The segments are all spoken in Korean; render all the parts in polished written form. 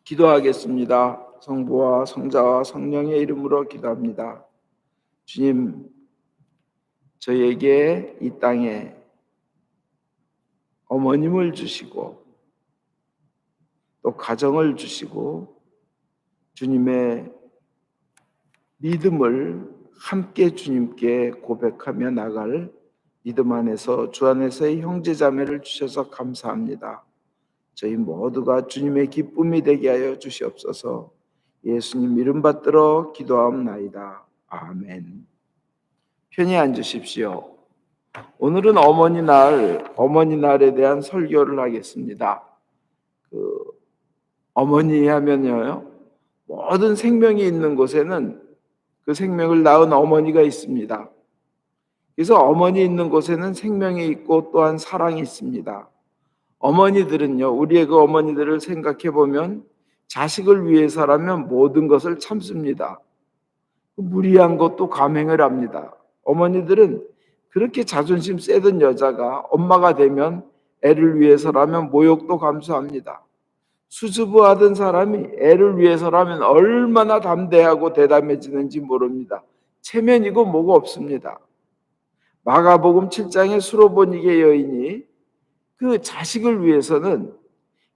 기도하겠습니다. 성부와 성자와 성령의 이름으로 기도합니다. 주님, 저에게 이 땅에 어머님을 주시고 또 가정을 주시고 주님의 믿음을 함께 주님께 고백하며 나갈 믿음 안에서 주 안에서의 형제자매를 주셔서 감사합니다. 저희 모두가 주님의 기쁨이 되게 하여 주시옵소서. 예수님 이름 받들어 기도하옵나이다. 아멘. 편히 앉으십시오. 오늘은 어머니날에 대한 설교를 하겠습니다. 어머니 하면요, 모든 생명이 있는 곳에는 그 생명을 낳은 어머니가 있습니다. 그래서 어머니 있는 곳에는 생명이 있고 또한 사랑이 있습니다. 어머니들은요, 우리의 그 어머니들을 생각해 보면 자식을 위해서라면 모든 것을 참습니다. 무리한 것도 감행을 합니다. 어머니들은 그렇게 자존심 세던 여자가 엄마가 되면 애를 위해서라면 모욕도 감수합니다. 수줍어하던 사람이 애를 위해서라면 얼마나 담대하고 대담해지는지 모릅니다. 체면이고 뭐고 없습니다. 마가복음 7장의 수로보니게 여인이 그 자식을 위해서는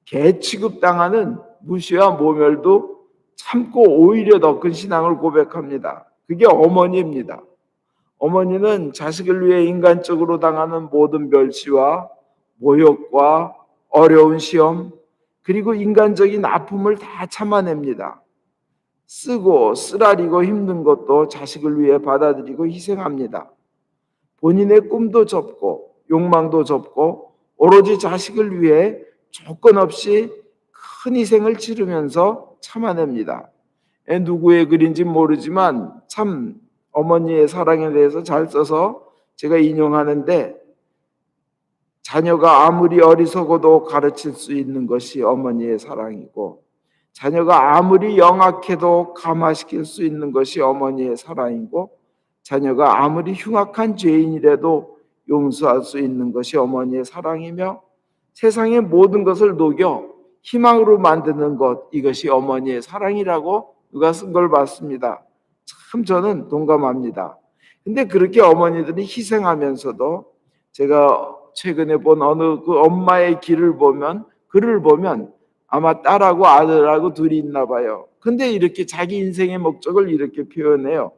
개 취급당하는 무시와 모멸도 참고 오히려 더 큰 신앙을 고백합니다. 그게 어머니입니다. 어머니는 자식을 위해 인간적으로 당하는 모든 멸시와 모욕과 어려운 시험 그리고 인간적인 아픔을 다 참아냅니다. 쓰고 쓰라리고 힘든 것도 자식을 위해 받아들이고 희생합니다. 본인의 꿈도 접고 욕망도 접고 오로지 자식을 위해 조건 없이 큰 희생을 치르면서 참아냅니다. 누구의 글인지 모르지만 참 어머니의 사랑에 대해서 잘 써서 제가 인용하는데, 자녀가 아무리 어리석어도 가르칠 수 있는 것이 어머니의 사랑이고 자녀가 아무리 영악해도 감화시킬 수 있는 것이 어머니의 사랑이고 자녀가 아무리 흉악한 죄인이라도 용서할 수 있는 것이 어머니의 사랑이며 세상의 모든 것을 녹여 희망으로 만드는 것, 이것이 어머니의 사랑이라고 누가 쓴 걸 봤습니다. 참 저는 동감합니다. 근데 그렇게 어머니들이 희생하면서도 제가 최근에 본 어느 그 엄마의 글을 보면 아마 딸하고 아들하고 둘이 있나 봐요. 근데 이렇게 자기 인생의 목적을 이렇게 표현해요.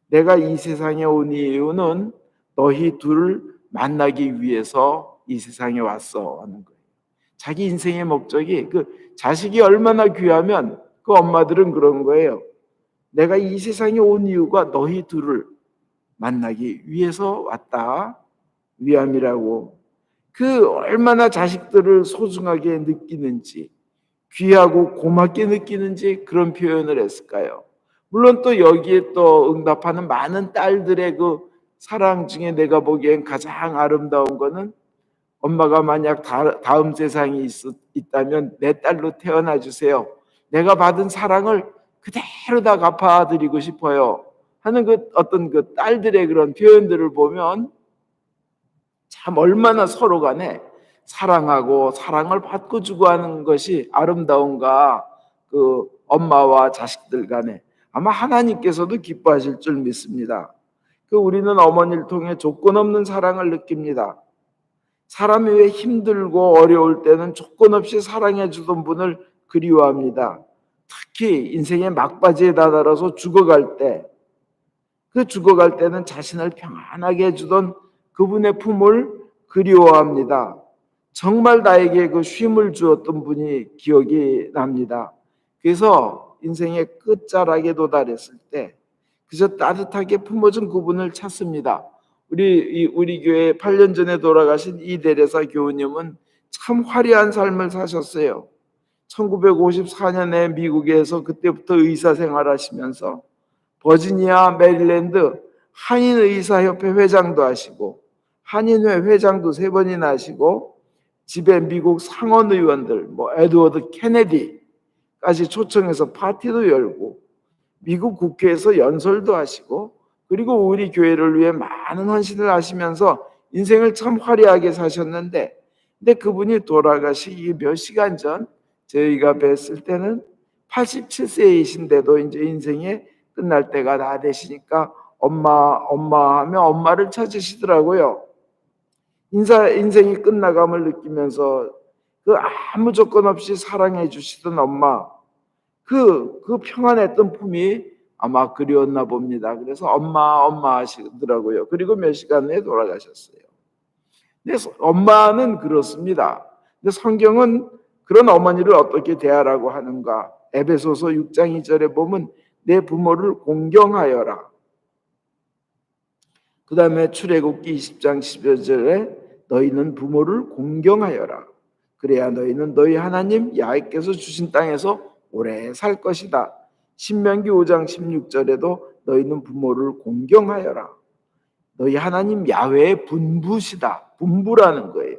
내가 이 세상에 온 이유는 너희 둘을 만나기 위해서 이 세상에 왔어 하는 거예요. 자기 인생의 목적이 그 자식이 얼마나 귀하면 그 엄마들은 그런 거예요. 내가 이 세상에 온 이유가 너희 둘을 만나기 위해서 왔다. 위함이라고. 그 얼마나 자식들을 소중하게 느끼는지, 귀하고 고맙게 느끼는지 그런 표현을 했을까요? 물론 또 여기에 또 응답하는 많은 딸들의 그 사랑 중에 내가 보기엔 가장 아름다운 거는, 엄마가 만약 다음 세상이 있다면 내 딸로 태어나 주세요. 내가 받은 사랑을 그대로 다 갚아드리고 싶어요 하는 그 어떤 그 딸들의 그런 표현들을 보면 참 얼마나 서로 간에 사랑하고 사랑을 받고 주고 하는 것이 아름다운가. 그 엄마와 자식들 간에 아마 하나님께서도 기뻐하실 줄 믿습니다. 그 우리는 어머니를 통해 조건 없는 사랑을 느낍니다. 사람이 왜 힘들고 어려울 때는 조건 없이 사랑해 주던 분을 그리워합니다. 특히 인생의 막바지에 다다라서 죽어갈 때, 그 죽어갈 때는 자신을 평안하게 해주던 그분의 품을 그리워합니다. 정말 나에게 그 쉼을 주었던 분이 기억이 납니다. 그래서 인생의 끝자락에 도달했을 때 그저 따뜻하게 품어준 그분을 찾습니다. 우리 교회 8년 전에 돌아가신 이대레사 교우님은 참 화려한 삶을 사셨어요. 1954년에 미국에서 그때부터 의사 생활하시면서 버지니아, 메릴랜드 한인의사협회 회장도 하시고 한인회 회장도 3번이나 하시고 집에 미국 상원 의원들 에드워드 케네디까지 초청해서 파티도 열고 미국 국회에서 연설도 하시고 그리고 우리 교회를 위해 많은 헌신을 하시면서 인생을 참 화려하게 사셨는데, 근데 그분이 돌아가시기 몇 시간 전 저희가 뵀을 때는 87세이신데도 이제 인생이 끝날 때가 다 되시니까 엄마 하며 엄마를 찾으시더라고요. 인생이 끝나감을 느끼면서 그 아무 조건 없이 사랑해 주시던 엄마, 그 평안했던 품이 아마 그리웠나 봅니다. 그래서 엄마 하시더라고요. 그리고 몇 시간 후에 돌아가셨어요. 근데 엄마는 그렇습니다. 근데 성경은 그런 어머니를 어떻게 대하라고 하는가? 에베소서 6장 2절에 보면 내 부모를 공경하여라. 그 다음에 출애굽기 20장 11절에 너희는 부모를 공경하여라. 그래야 너희는 너희 하나님 야훼께서 주신 땅에서 오래 살 것이다. 신명기 5장 16절에도 너희는 부모를 공경하여라. 너희 하나님 야훼의 분부시다. 분부라는 거예요.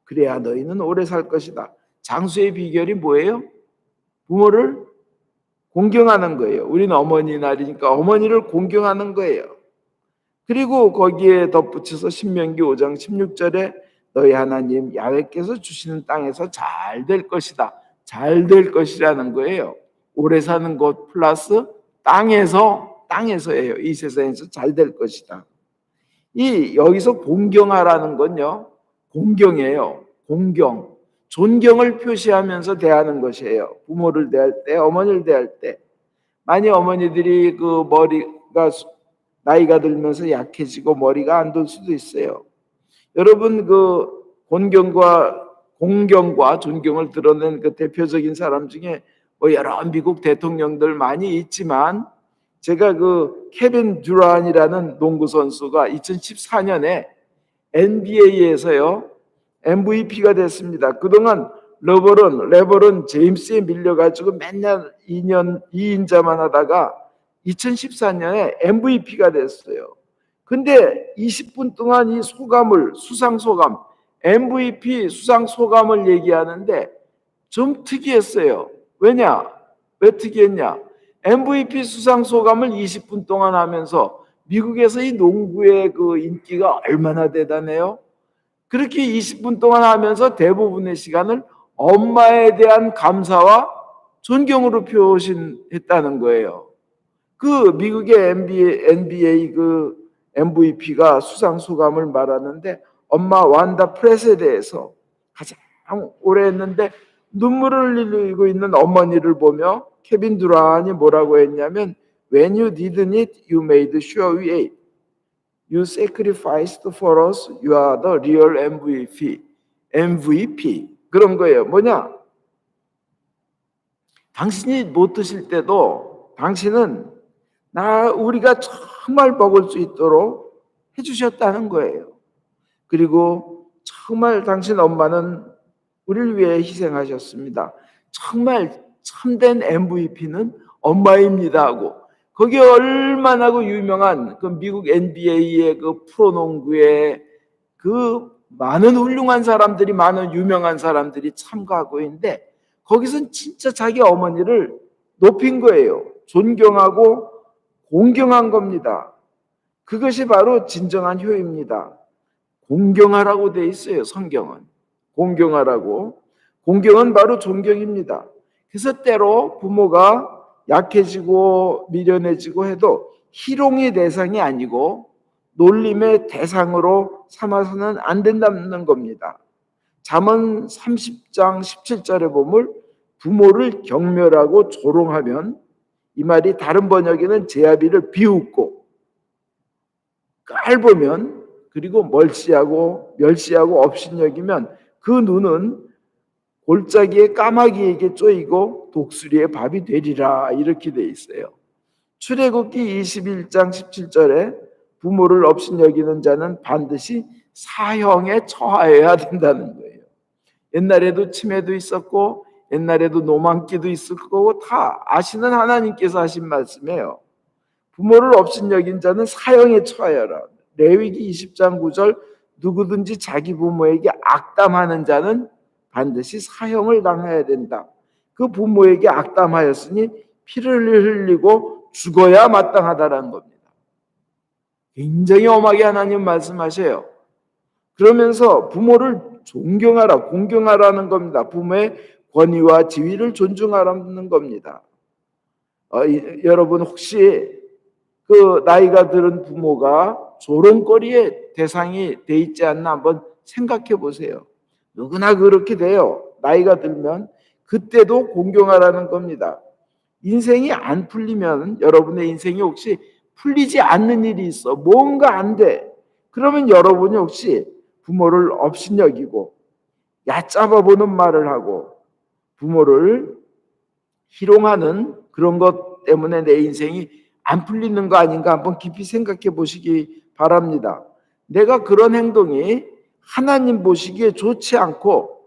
그래야 너희는 오래 살 것이다. 장수의 비결이 뭐예요? 부모를 공경하는 거예요. 우리는 어머니 날이니까 어머니를 공경하는 거예요. 그리고 거기에 덧붙여서 신명기 5장 16절에 너희 하나님 야훼께서 주시는 땅에서 잘 될 것이다. 잘 될 것이라는 거예요. 오래 사는 것 플러스 땅에서예요. 이 세상에서 잘 될 것이다. 여기서 공경하라는 건요, 공경이에요. 공경. 존경을 표시하면서 대하는 것이에요. 부모를 대할 때, 어머니를 대할 때. 많이 어머니들이 그 머리가 나이가 들면서 약해지고 머리가 안 들 수도 있어요. 여러분 그 공경과 존경을 드러낸 그 대표적인 사람 중에 뭐 여러 미국 대통령들 많이 있지만 제가 그 케빈 듀란이라는 농구 선수가 2014년에 NBA에서요 MVP가 됐습니다. 그동안 레버런 제임스에 밀려가지고 맨날 2인자만 하다가 2014년에 MVP가 됐어요. 근데 20분 동안 이 수상 소감, MVP 수상 소감을 얘기하는데 좀 특이했어요. 왜 특이했냐? MVP 수상 소감을 20분 동안 하면서 미국에서 이 농구의 그 인기가 얼마나 대단해요? 그렇게 20분 동안 하면서 대부분의 시간을 엄마에 대한 감사와 존경으로 표현했다는 거예요. 그 미국의 NBA 그 MVP가 수상 소감을 말하는데 엄마 완다 프렛에 대해서 가장 오래 했는데 눈물을 흘리고 있는 어머니를 보며 케빈 두란이 뭐라고 했냐면 When you didn't it, you made sure we ate. You sacrificed for us. You are the real MVP. 그런 거예요. 뭐냐? 당신이 못 드실 때도 당신은 우리가 정말 먹을 수 있도록 해주셨다는 거예요. 그리고 정말 당신 엄마는 우리를 위해 희생하셨습니다. 정말 참된 MVP는 엄마입니다 하고 거기에 얼마나 그 유명한 그 미국 NBA의 그 프로농구에 그 많은 유명한 사람들이 참가하고 있는데 거기선 진짜 자기 어머니를 높인 거예요. 존경하고 공경한 겁니다. 그것이 바로 진정한 효입니다. 공경하라고 돼 있어요. 성경은. 공경하라고. 공경은 바로 존경입니다. 그래서 때로 부모가 약해지고 미련해지고 해도 희롱의 대상이 아니고 놀림의 대상으로 삼아서는 안 된다는 겁니다. 잠언 30장 17절에 보면 부모를 경멸하고 조롱하면 이 말이 다른 번역에는 제아비를 비웃고 깔보면 그리고 멸시하고 업신여기면 그 눈은 골짜기에 까마귀에게 쪼이고 독수리의 밥이 되리라 이렇게 돼 있어요. 출애굽기 21장 17절에 부모를 업신여기는 자는 반드시 사형에 처하여야 된다는 거예요. 옛날에도 치매도 있었고 옛날에도 노만기도 있을 거고 다 아시는 하나님께서 하신 말씀이에요. 부모를 업신여긴 자는 사형에 처하여라. 레위기 20장 9절 누구든지 자기 부모에게 악담하는 자는 반드시 사형을 당해야 된다. 그 부모에게 악담하였으니 피를 흘리고 죽어야 마땅하다라는 겁니다. 굉장히 엄하게 하나님 말씀하셔요. 그러면서 부모를 존경하라, 공경하라는 겁니다. 부모의 권위와 지위를 존중하라는 겁니다. 여러분 혹시 그 나이가 들은 부모가 조롱거리의 대상이 돼 있지 않나 한번 생각해 보세요. 누구나 그렇게 돼요. 나이가 들면 그때도 공경하라는 겁니다. 인생이 안 풀리면, 여러분의 인생이 혹시 풀리지 않는 일이 있어, 뭔가 안 돼, 그러면 여러분이 혹시 부모를 업신여기고 얕잡아 보는 말을 하고 부모를 희롱하는 그런 것 때문에 내 인생이 안 풀리는 거 아닌가 한번 깊이 생각해 보시기 바랍니다. 내가 그런 행동이 하나님 보시기에 좋지 않고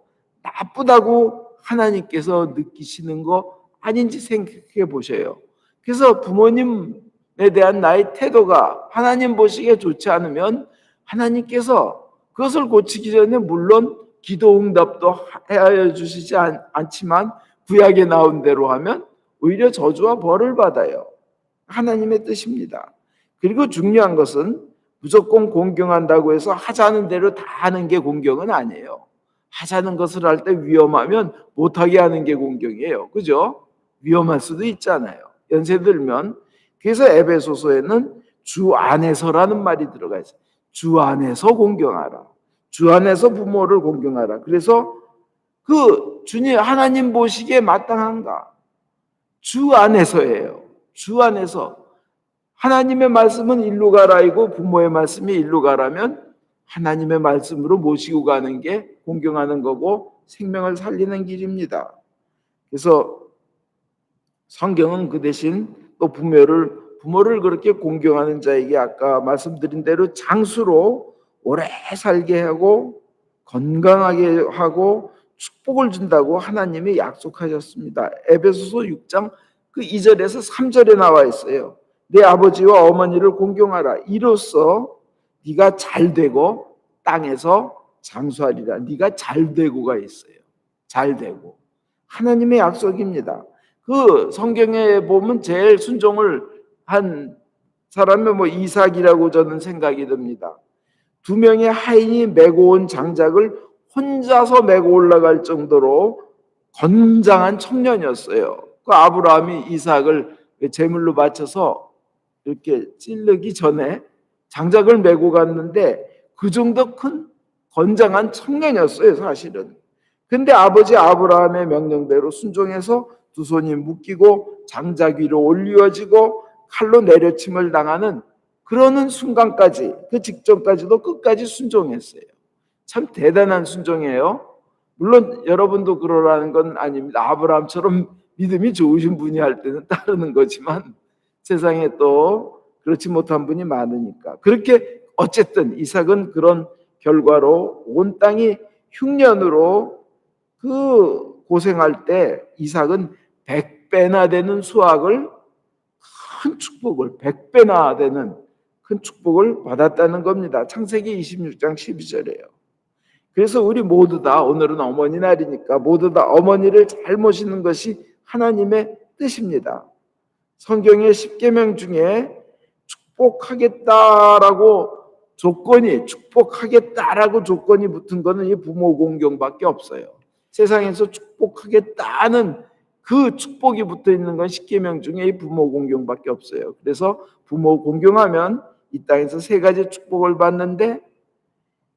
나쁘다고 하나님께서 느끼시는 거 아닌지 생각해 보셔요. 그래서 부모님에 대한 나의 태도가 하나님 보시기에 좋지 않으면 하나님께서 그것을 고치기 전에 물론 기도 응답도 하여 주시지 않지만 구약에 나온 대로 하면 오히려 저주와 벌을 받아요. 하나님의 뜻입니다. 그리고 중요한 것은 무조건 공경한다고 해서 하자는 대로 다 하는 게 공경은 아니에요. 하자는 것을 할 때 위험하면 못하게 하는 게 공경이에요. 그죠? 위험할 수도 있잖아요. 연세 들면. 그래서 에베소서에는 주 안에서라는 말이 들어가 있어요. 주 안에서 공경하라. 주 안에서 부모를 공경하라. 그래서 그 주님 하나님 보시기에 마땅한가? 주 안에서예요. 주 안에서. 하나님의 말씀은 일로 가라이고 부모의 말씀이 일로 가라면 하나님의 말씀으로 모시고 가는 게 공경하는 거고 생명을 살리는 길입니다. 그래서 성경은 그 대신 또 부모를 그렇게 공경하는 자에게 아까 말씀드린 대로 장수로 오래 살게 하고 건강하게 하고 축복을 준다고 하나님이 약속하셨습니다. 에베소서 6장 그 2절에서 3절에 나와 있어요. 내 아버지와 어머니를 공경하라. 이로써 네가 잘되고 땅에서 장수하리라. 네가 잘되고가 있어요. 잘되고. 하나님의 약속입니다. 그 성경에 보면 제일 순종을 한 사람이 이삭이라고 저는 생각이 듭니다. 2명의 하인이 메고 온 장작을 혼자서 메고 올라갈 정도로 건장한 청년이었어요. 그 아브라함이 이삭을 제물로 바쳐서 이렇게 찌르기 전에 장작을 메고 갔는데 그 정도 큰 건장한 청년이었어요, 사실은. 근데 아버지 아브라함의 명령대로 순종해서 두 손이 묶이고 장작 위로 올려지고 칼로 내려침을 당하는 그러는 순간까지, 그 직전까지도 끝까지 순종했어요. 참 대단한 순종이에요. 물론 여러분도 그러라는 건 아닙니다. 아브라함처럼 믿음이 좋으신 분이 할 때는 따르는 거지만 세상에 또 그렇지 못한 분이 많으니까. 그렇게 어쨌든 이삭은 그런 결과로 온 땅이 흉년으로 그 고생할 때 이삭은 100배나 되는 수확을, 큰 축복을, 100배나 되는 큰 축복을 받았다는 겁니다. 창세기 26장 12절이에요. 그래서 우리 모두 다, 오늘은 어머니 날이니까 모두 다 어머니를 잘 모시는 것이 하나님의 뜻입니다. 성경의 10계명 중에 축복하겠다라고 조건이 붙은 거는 이 부모 공경밖에 없어요. 세상에서 축복하겠다는 그 축복이 붙어 있는 건 10계명 중에 이 부모 공경밖에 없어요. 그래서 부모 공경하면 이 땅에서 3가지 축복을 받는데,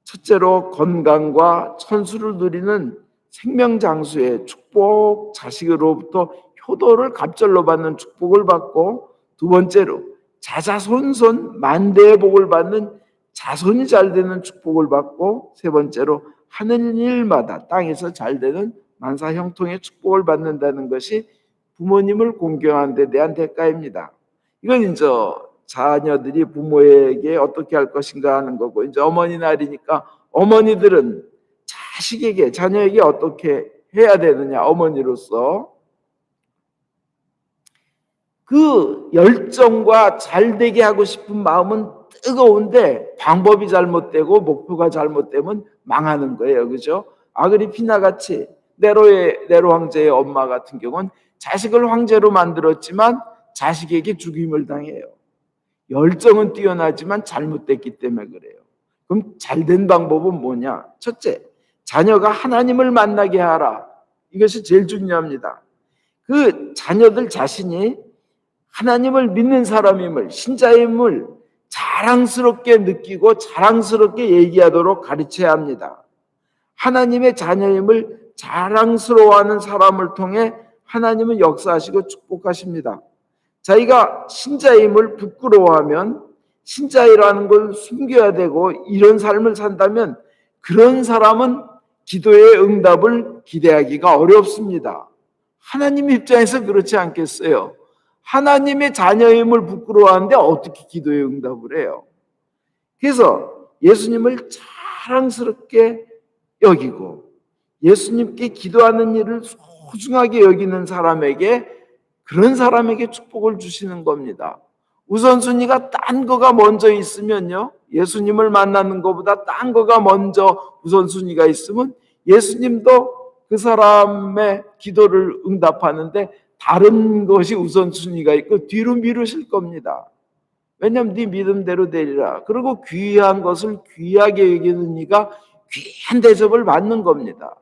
첫째로 건강과 천수를 누리는 생명장수의 축복, 자식으로부터 효도를 갑절로 받는 축복을 받고, 두 번째로 자자손손 만대의 복을 받는 자손이 잘 되는 축복을 받고, 세 번째로 하는 일마다 땅에서 잘 되는 만사 형통의 축복을 받는다는 것이 부모님을 공경하는 데 대한 대가입니다. 이건 이제 자녀들이 부모에게 어떻게 할 것인가 하는 거고, 이제 어머니 날이니까 어머니들은 자식에게, 자녀에게 어떻게 해야 되느냐, 어머니로서 그 열정과 잘되게 하고 싶은 마음은 뜨거운데 방법이 잘못되고 목표가 잘못되면 망하는 거예요. 그죠? 아그리피나 같이 네로 황제의 엄마 같은 경우는 자식을 황제로 만들었지만 자식에게 죽임을 당해요. 열정은 뛰어나지만 잘못됐기 때문에 그래요. 그럼 잘된 방법은 뭐냐? 첫째, 자녀가 하나님을 만나게 하라. 이것이 제일 중요합니다. 그 자녀들 자신이 하나님을 믿는 사람임을, 신자임을 자랑스럽게 느끼고 자랑스럽게 얘기하도록 가르쳐야 합니다. 하나님의 자녀임을 자랑스러워하는 사람을 통해 하나님은 역사하시고 축복하십니다. 자기가 신자임을 부끄러워하면, 신자이라는 걸 숨겨야 되고 이런 삶을 산다면 그런 사람은 기도의 응답을 기대하기가 어렵습니다. 하나님 입장에서 그렇지 않겠어요? 하나님의 자녀임을 부끄러워하는데 어떻게 기도의 응답을 해요? 그래서 예수님을 자랑스럽게 여기고 예수님께 기도하는 일을 소중하게 여기는 사람에게, 그런 사람에게 축복을 주시는 겁니다. 우선순위가 딴 거가 먼저 있으면요, 예수님을 만나는 것보다 딴 거가 먼저 우선순위가 있으면 예수님도 그 사람의 기도를 응답하는데 다른 것이 우선순위가 있고 뒤로 미루실 겁니다. 왜냐하면 네 믿음대로 되리라. 그리고 귀한 것을 귀하게 여기는 이가 귀한 대접을 받는 겁니다.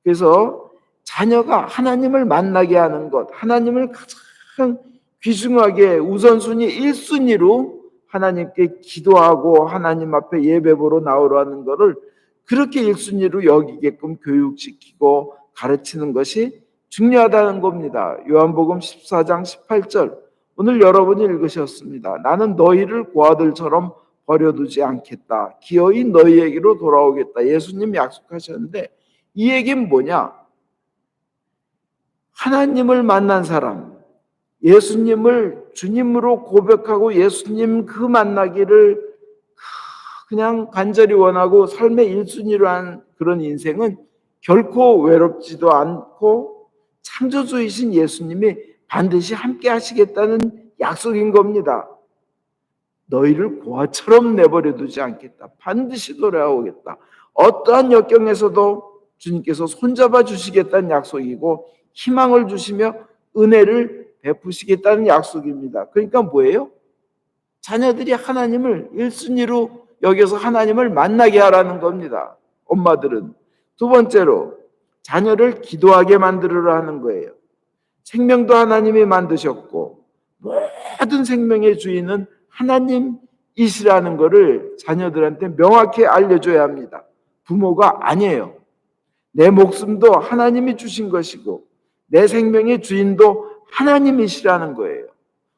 그래서 자녀가 하나님을 만나게 하는 것, 하나님을 가장 귀중하게 우선순위 1순위로 하나님께 기도하고 하나님 앞에 예배보러 나오라는 것을 그렇게 1순위로 여기게끔 교육시키고 가르치는 것이 중요하다는 겁니다. 요한복음 14장 18절, 오늘 여러분이 읽으셨습니다. 나는 너희를 고아들처럼 버려두지 않겠다. 기어이 너희에게로 돌아오겠다. 예수님 약속하셨는데 이 얘기는 뭐냐? 하나님을 만난 사람, 예수님을 주님으로 고백하고 예수님 그 만나기를 그냥 간절히 원하고 삶의 1순위로 한 그런 인생은 결코 외롭지도 않고 창조주이신 예수님이 반드시 함께 하시겠다는 약속인 겁니다. 너희를 고아처럼 내버려 두지 않겠다. 반드시 돌아오겠다. 어떠한 역경에서도 주님께서 손잡아 주시겠다는 약속이고 희망을 주시며 은혜를 베푸시겠다는 약속입니다. 그러니까 뭐예요? 자녀들이 하나님을 1순위로 여기서 하나님을 만나게 하라는 겁니다. 엄마들은. 두 번째로 자녀를 기도하게 만들으라 하는 거예요. 생명도 하나님이 만드셨고 모든 생명의 주인은 하나님이시라는 것을 자녀들한테 명확히 알려줘야 합니다. 부모가 아니에요. 내 목숨도 하나님이 주신 것이고 내 생명의 주인도 하나님이시라는 거예요.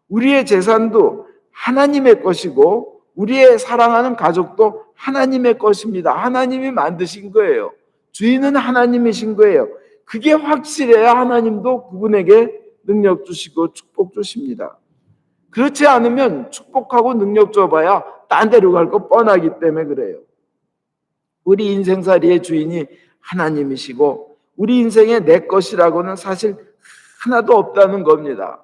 우리의 재산도 하나님의 것이고 우리의 사랑하는 가족도 하나님의 것입니다. 하나님이 만드신 거예요. 주인은 하나님이신 거예요. 그게 확실해야 하나님도 그분에게 능력 주시고 축복 주십니다. 그렇지 않으면 축복하고 능력 줘봐야 딴 데로 갈 거 뻔하기 때문에 그래요. 우리 인생살이의 주인이 하나님이시고 우리 인생의 내 것이라고는 사실 하나도 없다는 겁니다.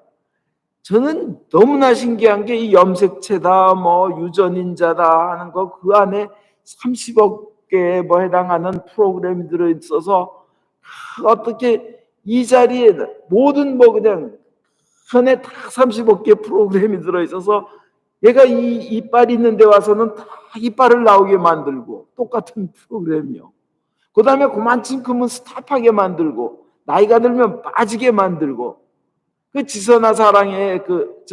저는 너무나 신기한 게 이 염색체다, 유전인자다 하는 거 그 안에 30억 개에 해당하는 프로그램이 들어있어서 어떻게 이 자리에 모든 그냥 현에 다 30억 개 프로그램이 들어있어서 얘가 이 이빨이 있는 데 와서는 다 이빨을 나오게 만들고 똑같은 프로그램이요. 그 다음에 그만큼 크면 스탑하게 만들고 나이가 들면 빠지게 만들고 그 지선아 사랑의 그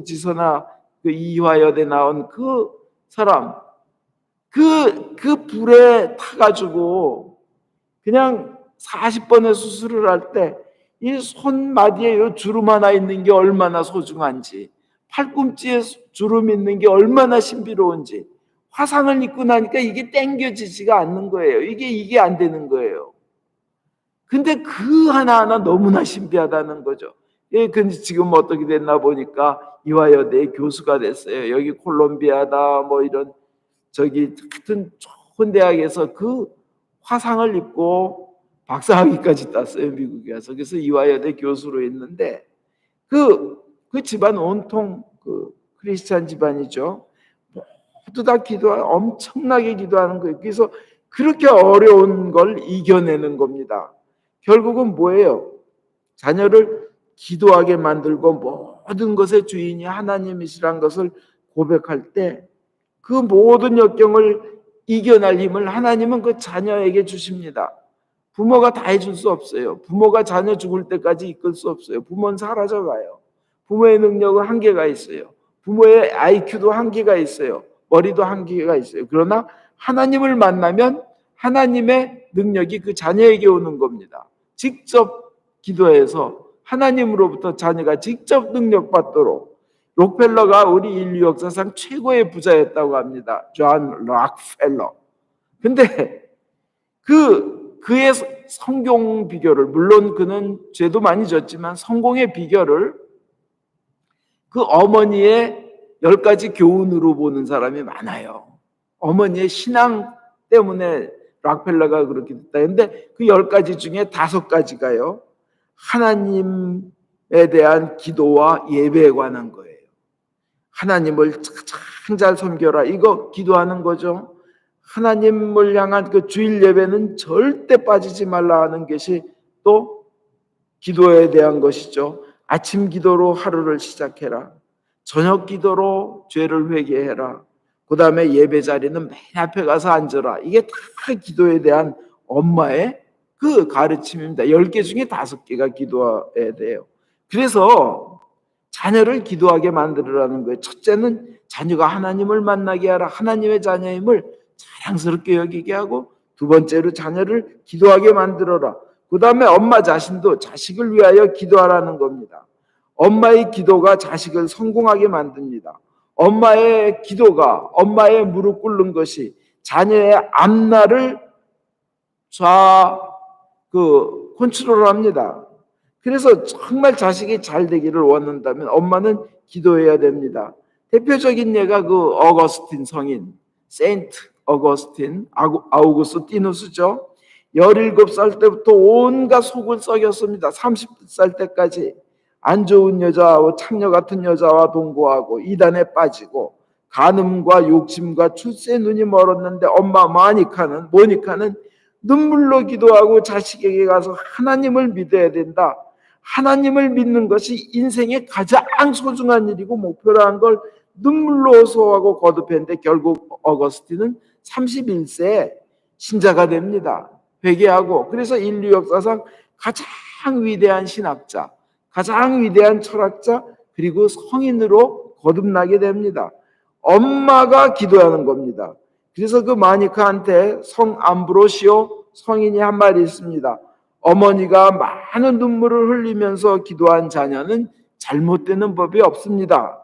지선아 그 이화여대 나온 그 사람 그 불에 타가지고 그냥 40번의 수술을 할 때 이 손마디에 요 주름 하나 있는 게 얼마나 소중한지, 팔꿈치에 주름 있는 게 얼마나 신비로운지, 화상을 입고 나니까 이게 땡겨지지가 않는 거예요. 이게 안 되는 거예요. 근데 그 하나하나 너무나 신비하다는 거죠. 예, 근데 지금 어떻게 됐나 보니까 이화여대 교수가 됐어요. 여기 콜롬비아다 이런 하여튼 좋은 대학에서 그 화상을 입고 박사학위까지 땄어요. 미국에 와서. 그래서 이화여대 교수로 있는데 그 집안 온통 크리스찬 집안이죠. 모두 다 엄청나게 기도하는 거예요. 그래서 그렇게 어려운 걸 이겨내는 겁니다. 결국은 뭐예요? 자녀를 기도하게 만들고 모든 것의 주인이 하나님이시란 것을 고백할 때 그 모든 역경을 이겨낼 힘을 하나님은 그 자녀에게 주십니다. 부모가 다 해줄 수 없어요. 부모가 자녀 죽을 때까지 이끌 수 없어요. 부모는 사라져가요. 부모의 능력은 한계가 있어요. 부모의 IQ도 한계가 있어요. 머리도 한계가 있어요. 그러나 하나님을 만나면 하나님의 능력이 그 자녀에게 오는 겁니다. 직접 기도해서 하나님으로부터 자녀가 직접 능력받도록. 록펠러가 우리 인류 역사상 최고의 부자였다고 합니다. 존 록펠러. 근데 그의 성공 비결을, 물론 그는 죄도 많이 졌지만 성공의 비결을 그 어머니의 10가지 교훈으로 보는 사람이 많아요. 어머니의 신앙 때문에 록펠러가 그렇게 됐다. 그런데 그 10가지 중에 5가지가요, 하나님에 대한 기도와 예배에 관한 거예요. 하나님을 가장 잘 섬겨라, 이거 기도하는 거죠. 하나님을 향한 그 주일 예배는 절대 빠지지 말라 하는 것이 또 기도에 대한 것이죠. 아침 기도로 하루를 시작해라. 저녁 기도로 죄를 회개해라. 그 다음에 예배 자리는 맨 앞에 가서 앉아라. 이게 다 기도에 대한 엄마의 그 가르침입니다. 10개 중에 5개가 기도해야 돼요. 그래서 자녀를 기도하게 만들으라는 거예요. 첫째는 자녀가 하나님을 만나게 하라. 하나님의 자녀임을 자랑스럽게 여기게 하고, 두 번째로 자녀를 기도하게 만들어라. 그 다음에 엄마 자신도 자식을 위하여 기도하라는 겁니다. 엄마의 기도가 자식을 성공하게 만듭니다. 엄마의 기도가, 엄마의 무릎 꿇는 것이 자녀의 앞날을 컨트롤합니다. 그래서 정말 자식이 잘 되기를 원한다면 엄마는 기도해야 됩니다. 대표적인 예가 그 어거스틴 성인, 세인트 어거스틴, 아우구스티누스죠. 17살 때부터 온갖 속을 썩였습니다. 30살 때까지 안 좋은 여자와 창녀 같은 여자와 동거하고 이단에 빠지고 간음과 욕심과 출세에 눈이 멀었는데 엄마 모니카는 눈물로 기도하고 자식에게 가서 하나님을 믿어야 된다. 하나님을 믿는 것이 인생의 가장 소중한 일이고 목표라는 걸 눈물로 호소하고 거듭했는데 결국 어거스틴은 31세에 신자가 됩니다. 회개하고. 그래서 인류 역사상 가장 위대한 신학자, 가장 위대한 철학자, 그리고 성인으로 거듭나게 됩니다. 엄마가 기도하는 겁니다. 그래서 그 마니카한테 성 암브로시오 성인이 한 말이 있습니다. 어머니가 많은 눈물을 흘리면서 기도한 자녀는 잘못되는 법이 없습니다.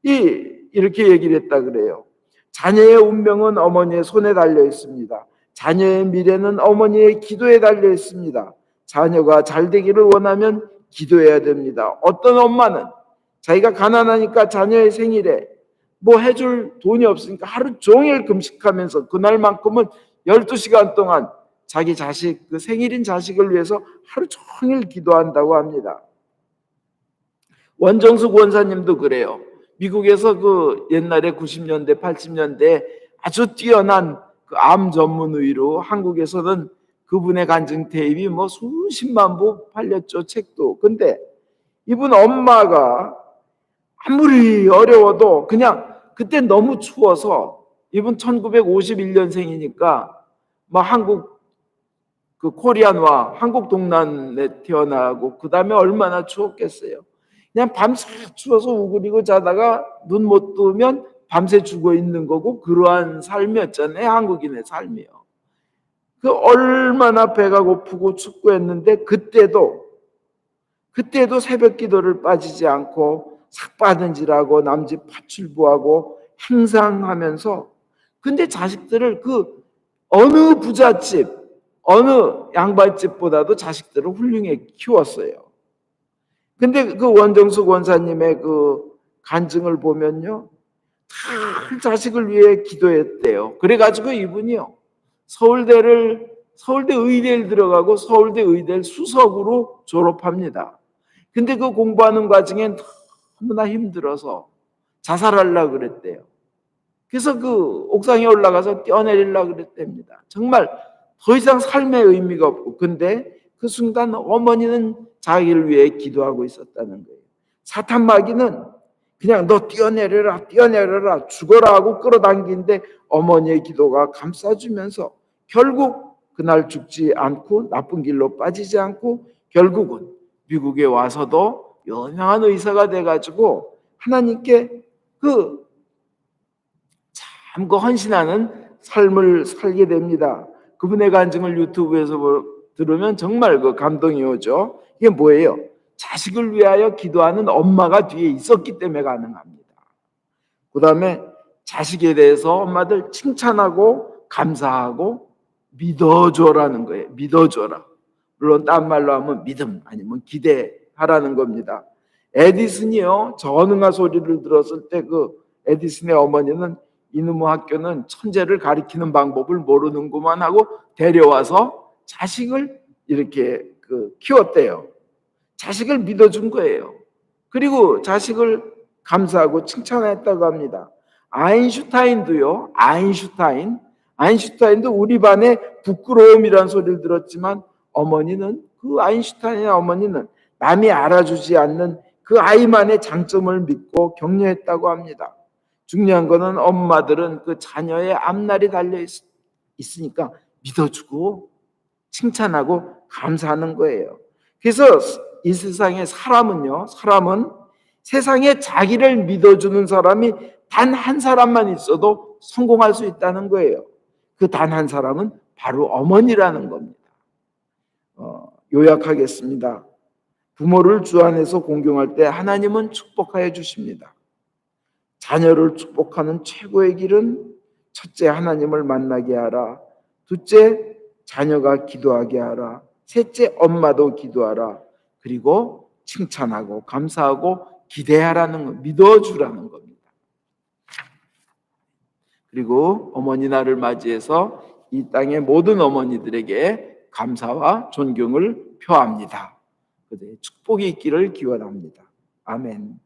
이렇게 얘기를 했다 그래요. 자녀의 운명은 어머니의 손에 달려 있습니다. 자녀의 미래는 어머니의 기도에 달려 있습니다. 자녀가 잘 되기를 원하면 기도해야 됩니다. 어떤 엄마는 자기가 가난하니까 자녀의 생일에 뭐 해줄 돈이 없으니까 하루 종일 금식하면서 그날만큼은 12시간 동안 자기 자식, 그 생일인 자식을 위해서 하루 종일 기도한다고 합니다. 원정숙 원사님도 그래요. 미국에서 그 옛날에 90년대, 80년대 아주 뛰어난 그 암 전문 의로 한국에서는 그분의 간증 테이프 뭐 수십만 부 팔렸죠, 책도. 근데 이분 엄마가 아무리 어려워도 그냥 그때 너무 추워서, 이분 1951년생이니까 뭐 한국 그 코리안와 한국 동란에 태어나고 그 다음에 얼마나 추웠겠어요. 그냥 밤새 추워서 우그리고 자다가 눈 못 뜨면 밤새 죽어 있는 거고, 그러한 삶이었잖아요. 한국인의 삶이요. 그 얼마나 배가 고프고 춥고 했는데 그때도 새벽 기도를 빠지지 않고 삭바느질하고 남집 파출부하고 행상하면서, 근데 자식들을 그 어느 부잣집, 어느 양반집보다도 자식들을 훌륭하게 키웠어요. 근데 그 원정숙 원사님의 그 간증을 보면요, 다 자식을 위해 기도했대요. 그래가지고 이분이요, 서울대 의대를 들어가고 서울대 의대를 수석으로 졸업합니다. 근데 그 공부하는 과정에 너무나 힘들어서 자살하려고 그랬대요. 그래서 그 옥상에 올라가서 뛰어내리려고 그랬답니다. 정말 더 이상 삶의 의미가 없고, 근데 그 순간 어머니는 자기를 위해 기도하고 있었다는 거예요. 사탄 마귀는 그냥 너 뛰어내려라 죽어라 하고 끌어당기는데 어머니의 기도가 감싸주면서 결국 그날 죽지 않고 나쁜 길로 빠지지 않고 결국은 미국에 와서도 유명한 의사가 돼가지고 하나님께 그 헌신하는 삶을 살게 됩니다. 그분의 간증을 유튜브에서 들으면 정말 그 감동이 오죠. 이게 뭐예요? 자식을 위하여 기도하는 엄마가 뒤에 있었기 때문에 가능합니다. 그 다음에 자식에 대해서 엄마들 칭찬하고 감사하고 믿어줘라는 거예요. 믿어줘라. 물론 딴 말로 하면 믿음 아니면 기대하라는 겁니다. 에디슨이요, 전응아 소리를 들었을 때 그 에디슨의 어머니는 이놈의 학교는 천재를 가리키는 방법을 모르는구만 하고 데려와서 자식을 이렇게 키웠대요. 자식을 믿어준 거예요. 그리고 자식을 감사하고 칭찬했다고 합니다. 아인슈타인도요. 아인슈타인도 우리 반에 부끄러움이라는 소리를 들었지만 어머니는 그 아인슈타인의 어머니는 남이 알아주지 않는 그 아이만의 장점을 믿고 격려했다고 합니다. 중요한 거는 엄마들은 그 자녀의 앞날이 달려 있으니까 믿어주고 칭찬하고 감사하는 거예요. 그래서 이 세상의 사람은 세상에 자기를 믿어주는 사람이 단 한 사람만 있어도 성공할 수 있다는 거예요. 그 단 한 사람은 바로 어머니라는 겁니다. 요약하겠습니다. 부모를 주 안에서 공경할 때 하나님은 축복하여 주십니다. 자녀를 축복하는 최고의 길은 첫째, 하나님을 만나게 하라. 둘째, 자녀가 기도하게 하라. 셋째, 엄마도 기도하라. 그리고 칭찬하고 감사하고 기대하라는 것, 믿어주라는 겁니다. 그리고 어머니 날을 맞이해서 이 땅의 모든 어머니들에게 감사와 존경을 표합니다. 축복이 있기를 기원합니다. 아멘.